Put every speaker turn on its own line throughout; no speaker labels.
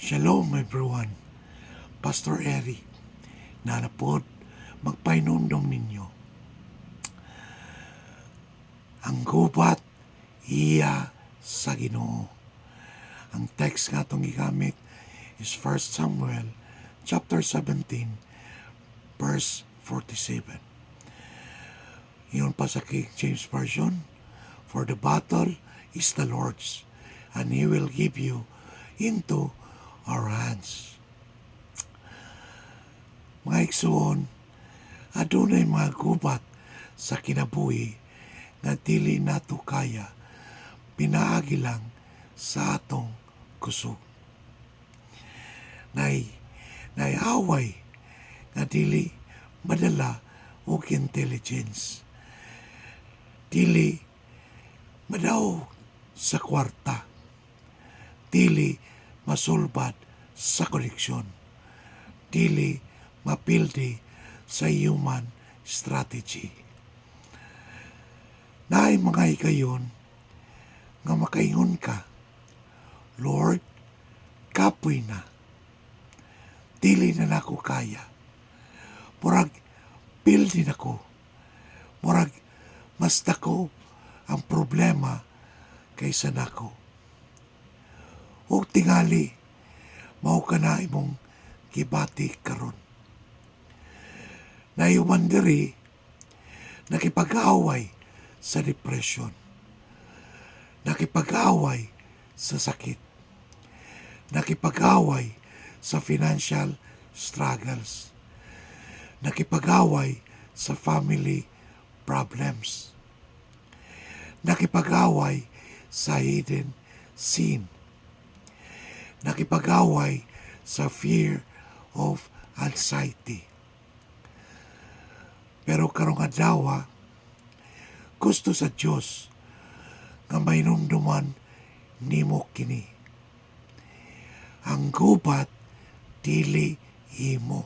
Shalom everyone, Pastor Eric, nanapod magpainumdum ninyo. Ang gubat iya sa Ginoo. Ang text nga itong gigamit is 1 Samuel chapter 17 verse 47. Iyon pa sa King James Version, "For the battle is the Lord's, and He will give you into our hands." Mga igsoon, adunay mga gubat sa kinabuhi nga dili nato kaya pinaagi lang sa atong kusog. Away nga dili madala og intelligence, dili madaog sa kwarta, dili masulbad sa koneksyon, dili mapildi sa human strategy. Naay mga ikayon nga makaingon ka, "Lord, kapoy na. Dili na nako kaya. Murag pildi nako. Murag mas dako ang problema kaysa nako." O tingali, mao ka na imong gibati karon. Nayuman diri, nakipag-away sa depression, nakipag-away sa sakit, nakipag-away sa financial struggles, nakipag-away sa family problems, nakipag-away sa hidden sin, nakipag-away sa fear of anxiety. Pero karong adlaw, gusto sa Dios nga mainumduman nimo kini. Ang gubat dili imo.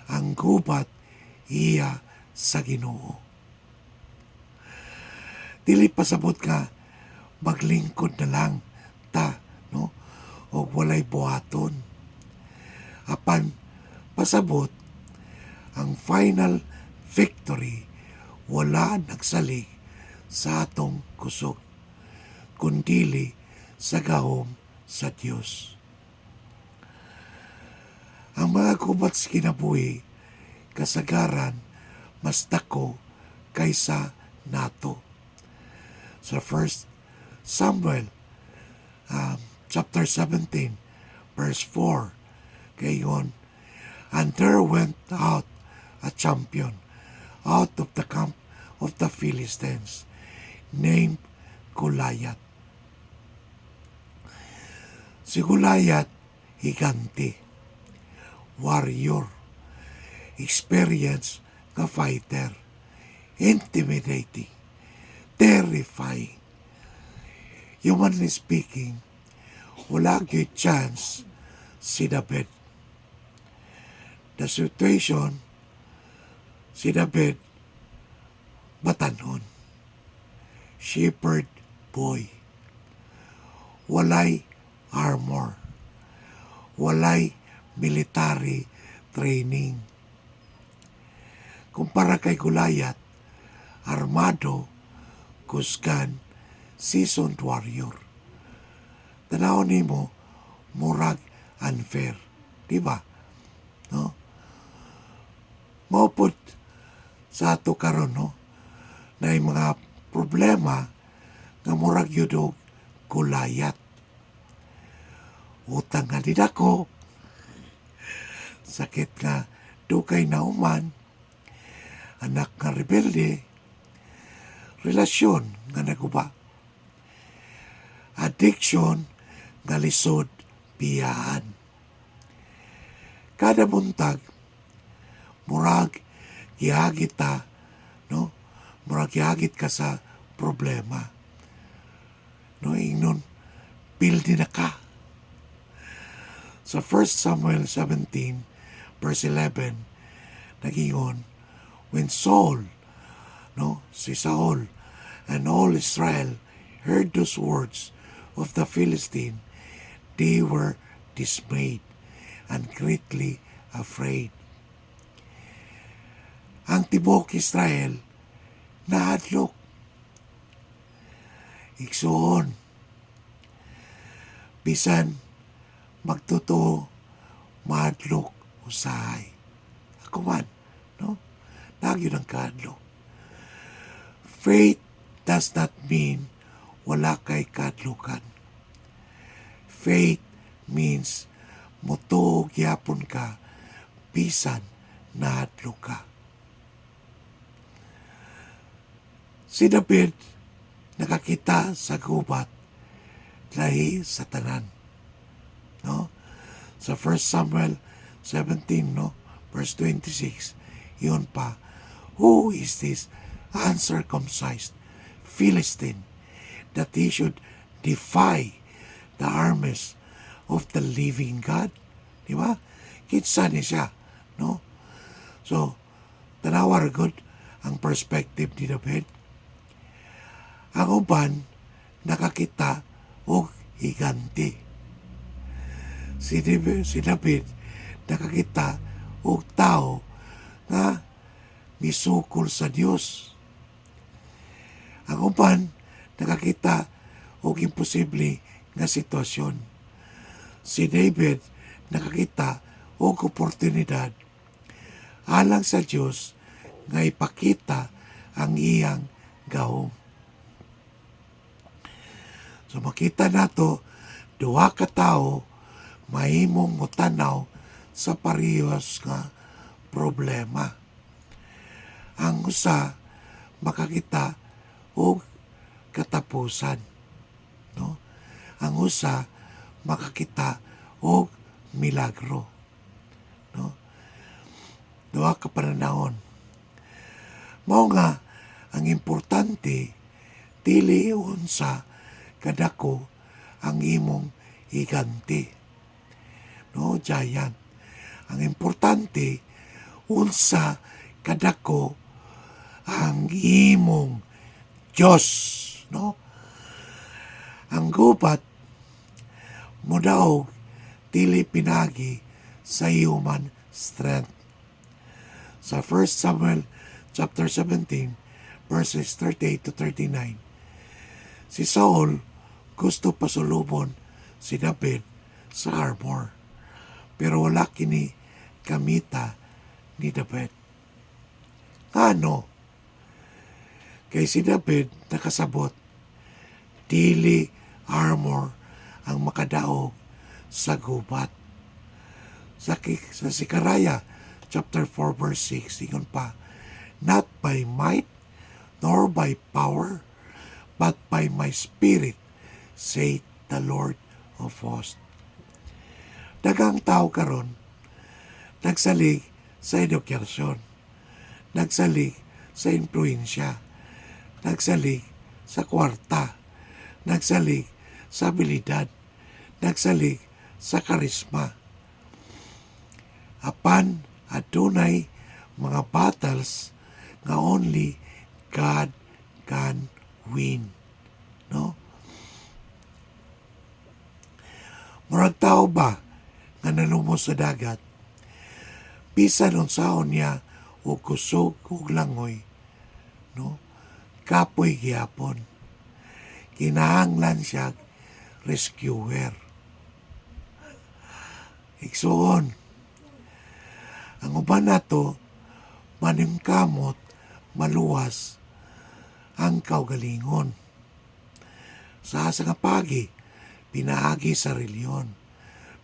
Ang gubat iya sa Ginoo. Dili pasabot ka maglingkod na lang ta, no? O walay buhaton. Apan pasabot ang final victory wala nagsalig sa atong kusog, kundili sa gahom sa Dios. Ang mga gubat sa kinabuhi kasagaran mas dako kaysa nato. Sa 1 Samuel chapter 17 verse 4 kayon, "And there went out a champion out of the camp of the Philistines, named Goliath." Si Goliath, higante, warrior, experienced nga fighter, intimidating, terrifying. Humanly speaking, wala gyud chance si David. The situation, si David, batanon, shepherd boy, walay armor, walay military training. Kumpara kay Goliath, armado, kusgan, seasoned warrior. Tanawon nimo, murag unfair, di ba? No? Maupod sa ato karon, no, na yung mga problema nga murag yun og Goliath. Utang nga din ako, sakit nga dukay na uman, anak nga rebelde, relasyon nga naguba, addiction nga lisod biyahan. Kada buntag, murag gihagit ta, no? Murag gihagit ka sa problema. No, ingnon, pildi na ka. Sa 1 Samuel 17, verse 11, nagingon, when Saul, no, si Saul, and all Israel heard those words of the Philistine, they were dismayed and greatly afraid. Ang tibok Israel nahadlok. Igsoon, bisan magtotoo mahadlok usahay. Ako man, no? Nagyo ng kahadlok. Faith does not mean wala kay kahadlokan. Faith means mutuog yapon ka bisan nahadlok ka. Si David nakakita sa gubat lahi sa tanan. No? Sa 1 Samuel 17, no? Verse 26, yun pa, who is this uncircumcised Philistine that he should defy the armies of the living God? Di ba? Kitsa ni siya. No? So, tanawar good ang perspective ni David. Ang uban, nakakita og higanti. Si David nakakita og tao nga misukol sa Dios. Ang uban, nakakita og imposible nga sitwasyon. Si David nakakita og oportunidad alang sa Dios nga ipakita ang iyang gahom. So makita nato, duha ka tao mahimong mutanaw sa parehas nga problema. Ang usa makakita og katapusan, no? Ang usa makakita og milagro, no? Duha ka pananahon. Mao nga ang importante dili unsa kadako ang imong higanti, no, giant. Ang importante unsa kadako ang imong Diyos, no? Ang gubat modaog dili pinagi sa human strength. Sa 1 Samuel chapter 17 verses 38 to 39, si Saul gusto pasulubon si David sa armor, pero wala kini kamita ni David. Ano? Kay si David nakasabot, dili armor ang makadaog sa gubat. Sa Sikaraya chapter 4 verse 6, ingon pa, not by might nor by power, but by my spirit, saith the Lord of hosts. Dagang tao karon nagsalig sa edukasyon, nagsalig sa influensya, nagsalig sa kwarta, nagsalig sa abilidad, nagsalig sa karisma. Apan adunay mga battles nga only God can win, no? Murag tao ba nga nalumos sa dagat, bisan unsaon niya o kusog o langoy, no? Kapoy gyapon. Kinahanglan siya rescuer. Igsoon, ang uban nato maningkamot maluwas ang kaugalingon. Sa nga pagi, pinaagi sa reliyon,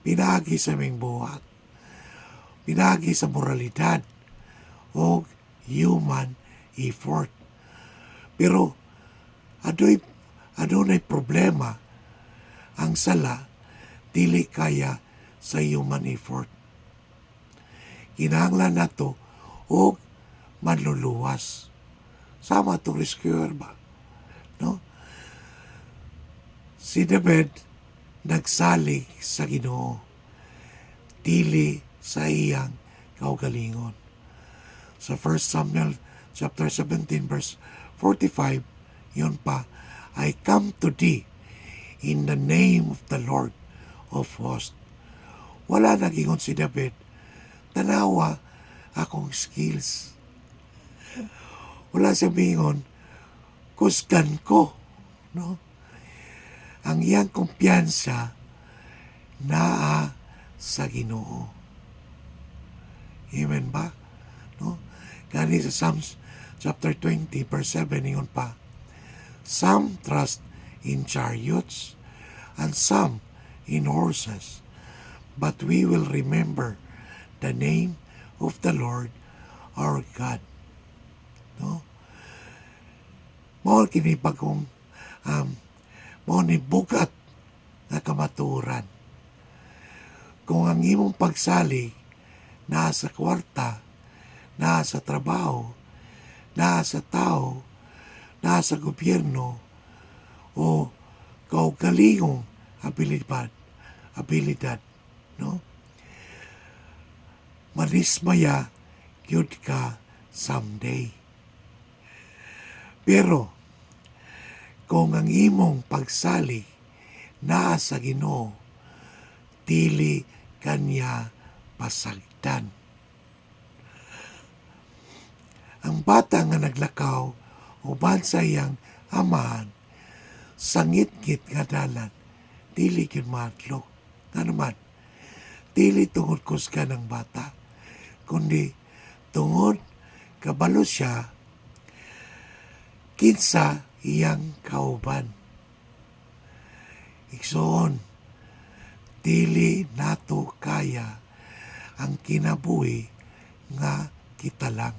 pinaagi sa ming buhat, pinaagi sa moralidad o human effort. Pero adunay problema ang sala dili kaya sa human effort. Kinahanglan nato og manluluwas. Sama to rescuer ba? No? Si David nagsalig sa Ginoo, dili sa iyang kaugalingon. Sa 1 Samuel chapter 17 verse 45, yun pa, I come to thee in the name of the Lord of hosts, wala nagingon si David, tanawa akong skills. Wala siya mingon, kusgan ko. No? Ang iyang kumpiyansa naa sa Ginoo. Amen ba? No? Gani sa Psalms chapter 20 verse 7 ingon pa, some trust in chariots and some in horses, but we will remember the name of the Lord our God. No? Mao kini bagong mao ni bugat nga kamaturan. Kung ang imong pagsali nasa kwarta, nasa trabaho, nasa tao, nasa gobyerno, o kaugalingong abilidad, no? Manismaya yun ka someday. Pero, kung ang imong pagsali naa sa Ginoo, dili kanya pasagdan. Ang bata nga naglakaw uban sa iyang amahan, sangit-ngit nga dalan, dili gyud madlok. Nga naman, dili tungod kusga ng bata, kundi tungod kabalo siya kinsa iyang kauban. Igsoon, dili nato kaya ang kinabuhi nga kita lang.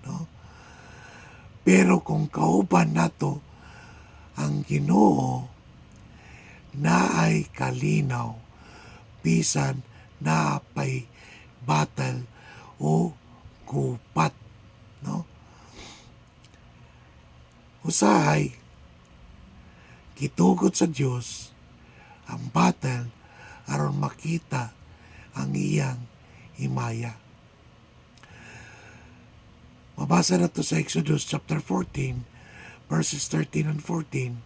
No? Pero kung kauban nato ang Ginoo, naay kalinaw, bisan naapay batal o gupat. No? Usahay, gitugot sa Dios ang batal aron makita ang iyang himaya. Mabasa na to sa Exodus chapter 14 verses 13 and 14.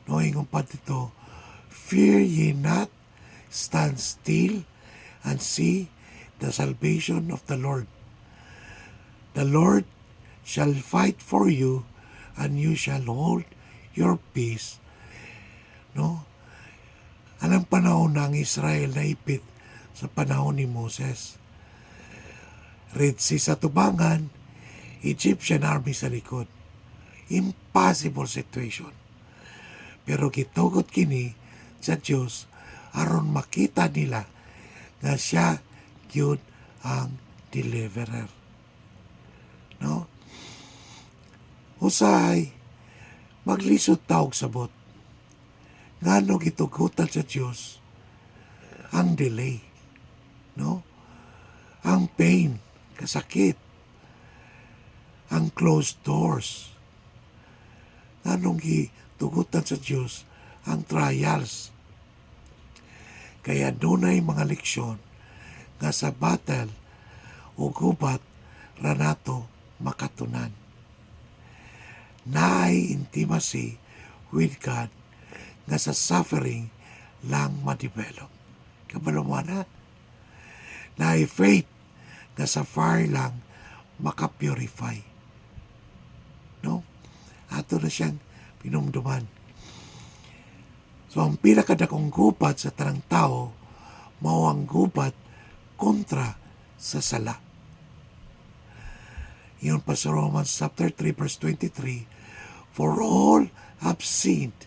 No, ingon pa dito, fear ye not, stand still and see the salvation of the Lord. The Lord shall fight for you, and you shall hold your peace. No? Anong panahon na ang Israel naipit sa panahon ni Moses? Red Sea sa tubangan, Egyptian army sa likod. Impossible situation. Pero gitugot kini sa Diyos aron makita nila nga siya gyud ang deliverer. No? Usahay, maglisod taog sabot. Ngano gitugutan sa Diyos ang delay. No? Ang pain, kasakit, ang closed doors. Nganong gitugutan sa Diyos ang trials. Kaya dunay mga leksyon nga sa battle o gubat ranato makatunan. Naay intimacy with God nga sa suffering lang ma-develop. Kabalawana, naay faith nga sa fire lang maka-purify. No? Ato na siyang pinumduman. So, ang pinakadakong gubat sa tanang tao, mao ang gubat kontra sa sala. Iyon pa sa Romans chapter 3 verse 23, for all have sinned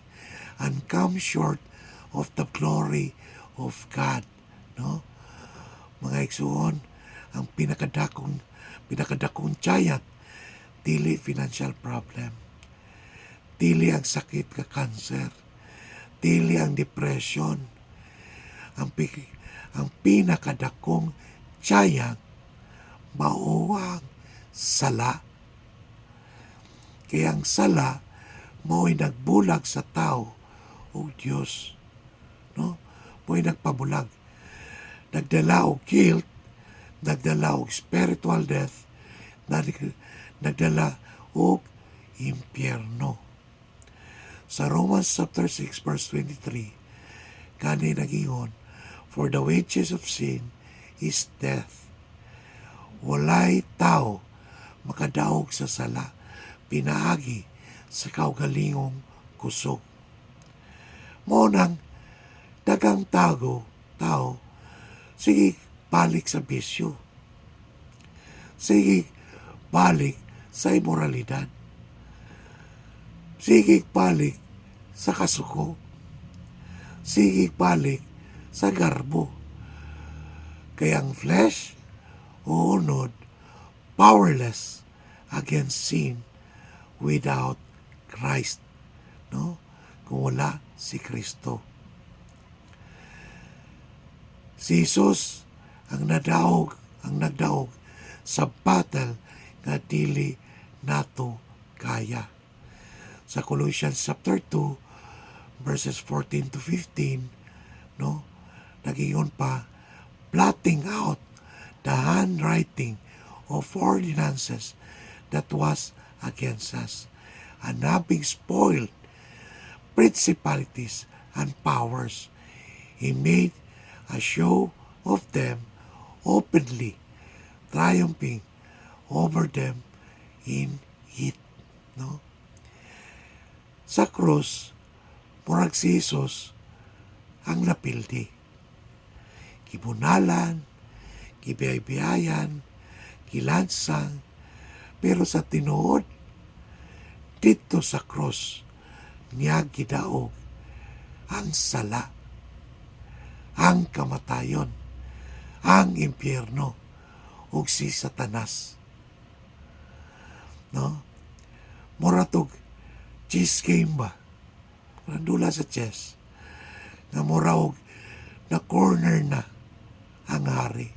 and come short of the glory of God. No? Mga igsuon, ang pinakadakong giant, dili financial problem, dili ang sakit ka cancer, dili ang depression. Ang pinakadakong giant mao ang sala. Kaya ang sala mo'y nagbulag sa tao o Diyos. No? Mo'y nagpabulag. Nagdala og guilt, nagdala og spiritual death, nagdala og impyerno. Sa Romans chapter 6 verse 23, kani nagingon, For the wages of sin is death. Walay tao makadaog sa sala, pinaagi sa kaugalingong kusog. Monang dagang tao, sige balik sa bisyo. Sige balik sa imoralidad. Sige balik sa kasuko. Sige balik sa garbo. Kaya ang flesh o unod powerless against sin without Christ. No? Kung wala si Kristo. Si Jesus ang nagdaog sa battle nga dili nato kaya. Sa Colossians chapter 2 verses 14 to 15, no? Nagingon pa, blotting out the handwriting of ordinances that was against us, and having spoiled principalities and powers, he made a show of them openly, triumphing over them in it. No? Sa krus, murag si Jesus ang napildi. Kibunalan, kibiyay-biyayan, kilansang, pero sa tinuod, dito sa krus, niya gidaog ang sala, ang kamatayon, ang impyerno, ug si Satanas. No? Muratog chess game ba? Nandula sa chess. Nga muraog na corner na ang hari.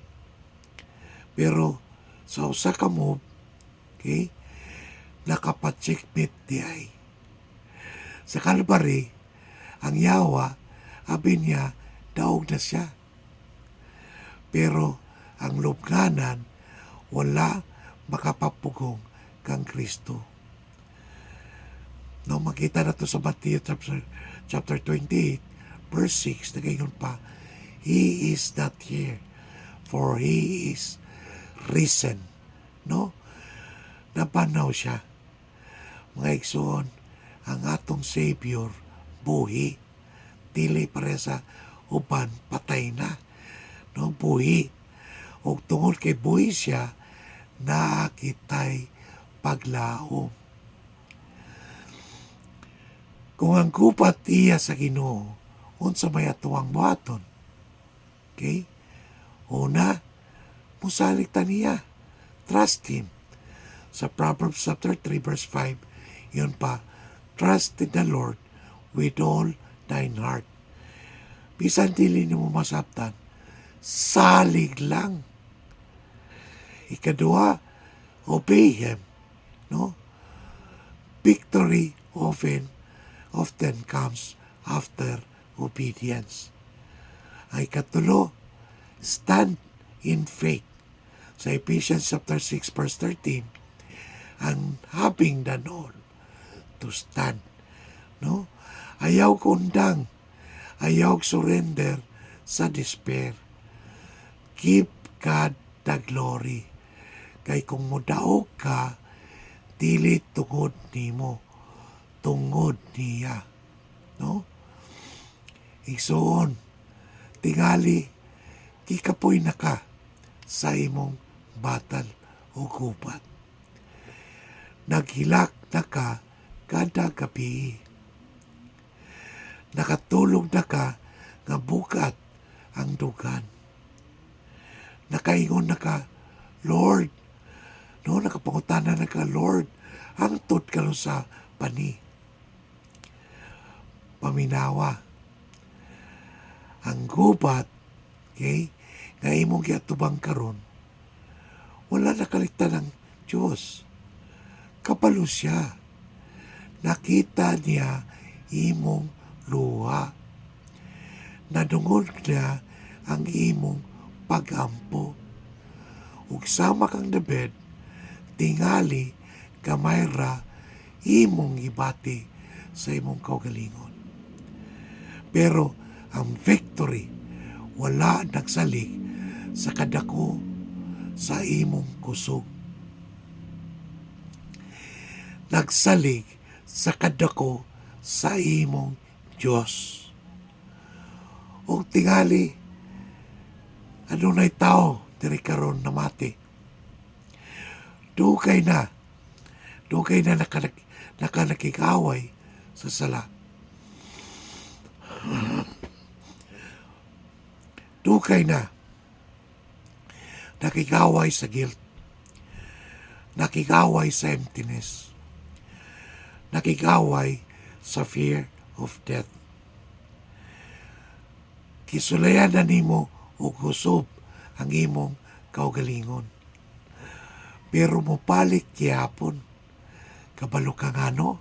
Pero sa usa ka move, okay, nakapacheckmate di ay. Sa Calvary, ang yawa, abin niya, daog na siya. Pero ang lubnganan, wala makapapugong kang Kristo. No, makita na to sa Matthew chapter 28, verse 6, nagayon pa, He is not here, for He is risen. No? Napanaw siya. Mga igsoon, ang atong Savior, buhi. Dili pare sa uban, patay na. No, buhi. O tungod kay buhi siya, nakitay paglaom. Kung ang kupat iya sa Ginoo, unsa may atuang buhaton. Okay? Una, musalig ta niya. Trust Him. Sa Proverbs chapter 3 verse 5, yun pa, trust in the Lord with all thine heart. Bisan dili mo masabtan, salig lang. Ikadua, obey Him. No? Victory often comes after obedience. Ang ikatulo, stand in faith. Sa Ephesians chapter 6 verse 13, and having done all, to stand. No? Ayaw kundang, ayaw surrender sa despair. Give God the glory. Kay kung mudaog ka, dili tungod nimo, tungod niya. No? Igsoon, tingali, kikapoy na ka sa imong batal o gubat. Naghilak na ka kada gabi. Nakatulog na ka nga bukat ang dugan. Nakaingon na ka, Lord, no, nakapangutana na ka, Lord, hangtod ka sa pani. Paminawa. Ang gubat, okay, nga imong giatubang karon, wala nakaligtan ng Diyos. Kapalo siya. Nakita niya imong luha. Nadungod niya ang imong pagampo. Ug sama kang David, tingali gamay ra imong ibati sa imong kaugalingon. Pero ang victory wala nagsalig sa kadako sa imong kusog. Nagsalig sa kadako sa imong Diyos. O tingali, adunay tao diri karon namati. Dugay na nakanakikaway sa sala. Dugay na nakikaway sa guilt. Nakikaway sa emptiness. Nakikaway sa fear of death. Kisulayan na nimo o kusob ang imong kaugalingon. Pero mopalik kihapon, kabalo kang ano,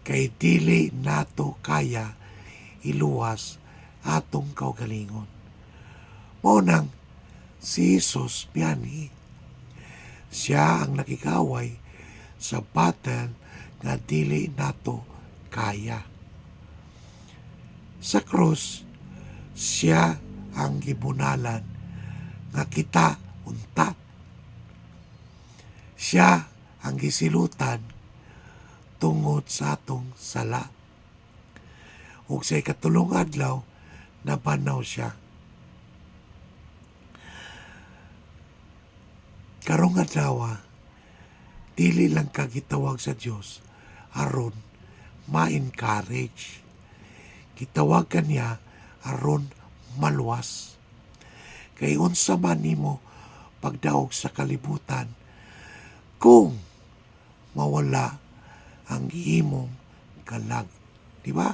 kay dili nato kaya iluwas atong kaugalingon. Monang si Jesus biyani, siya ang nakikaway sa battle nga dili nato kaya. Sa krus, siya ang gibunalan nga kita unta. Siya ang gisilutan tungod sa atong sala. Ug sa ikatulong adlaw, nabanaw siya. Karong adlaw, dili lang ka gitawag sa Dios aron ma-encourage. Gitawag kaniya aron maluwas. Kay unsa man nimo pagdaog sa kalibutan kung mawala ang imong kalag. Di ba?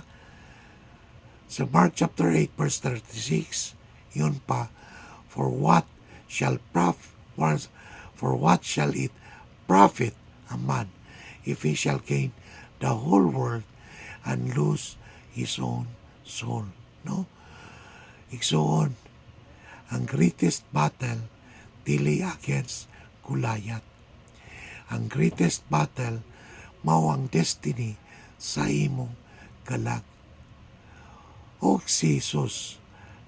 Sa Mark chapter 8 verse 36, yun pa, for what shall it profit a man if he shall gain the whole world and lose his own soul? No? Igsoon, ang greatest battle dili against Goliath. Ang greatest battle mao ang destiny sa imong kalag. O si Jesus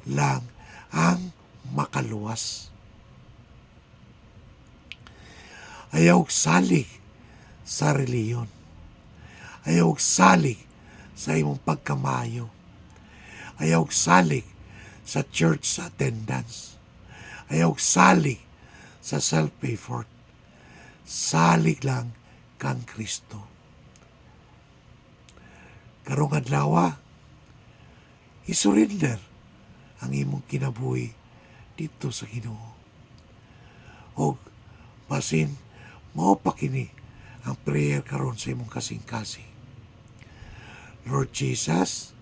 lang ang makaluwas. Ayaw salig sa reliyon. Ayaw salig sa imong pagkamayo. Ayaw salig sa church attendance. Ayaw salig sa self-effort. Salig lang kang Kristo. Karong adlaw, isurrender ang imong kinabuhi dito sa Ginoo. O basin mao pa kini ang prayer karon sa imong kasing-kasing. Lord Jesus,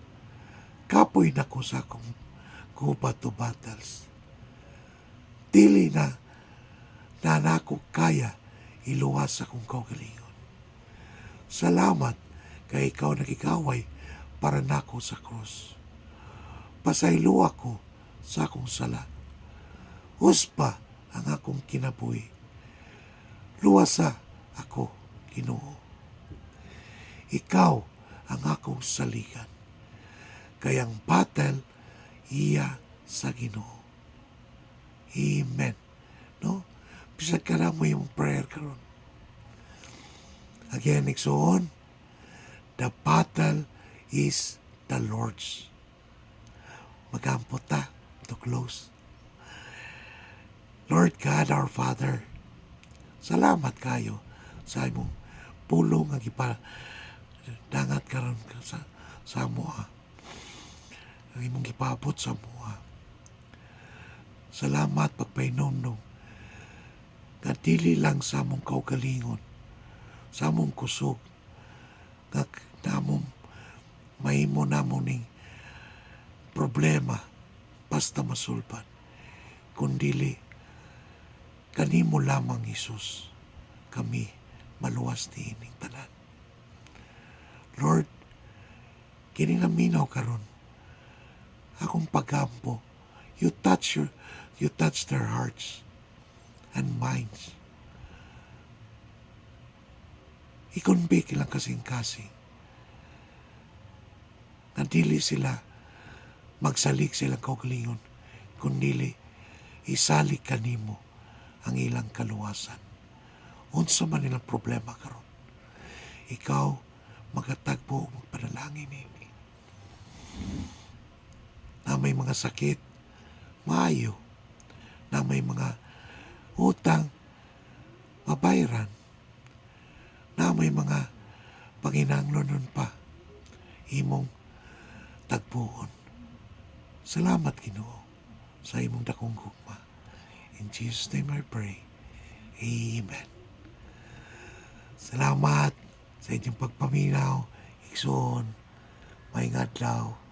kapoy na ko sa akong gubat to battles. Dili na nako kaya iluwas akong kaugalingon. Salamat kay ikaw nakikaway para nako sa krus. Pasaylo ako sa akong sala. Huspa ang akong kinabuhi. Luwasa ako, Ginoo. Ikaw ang akong saligan. Kayang battle iya sa Ginoo. Amen. No? Bisag ka na mo yung prayer karon. Again, igsoon, the battle is the Lord's. Magampot ta to close. Lord God, our Father, salamat kayo sa imong pulong nga gipadangat karon sa amoa. Ang imong gipabot sa amoa. Salamat pagpainomdom nga dili lang sa among kaugalingon, sa among kusog, nga namong mahimo namon ning problema basta masulban, kundili kanimo lamang Hesus kami maluwas ni ining tanan. Lord, kini naminaw karon akong paghampo, you touch their hearts and minds. I-convict lang kasing-kasing na dili sila magsalik sa ilang kaugalingon, kundili isalik kanimo ang ilang kaluwasan. Unsa man ilang problema karon, ikaw magatagpo og magpanalangin ini. Na may mga sakit, maayo. Na may mga utang, mabayran. Na may mga panginahanglanon pa, imong tagpuon. Salamat Ginoo sa imong dakong gugma. In Jesus' name I pray. Amen. Salamat sa inyong pagpaminaw. Igsoon, may adlaw.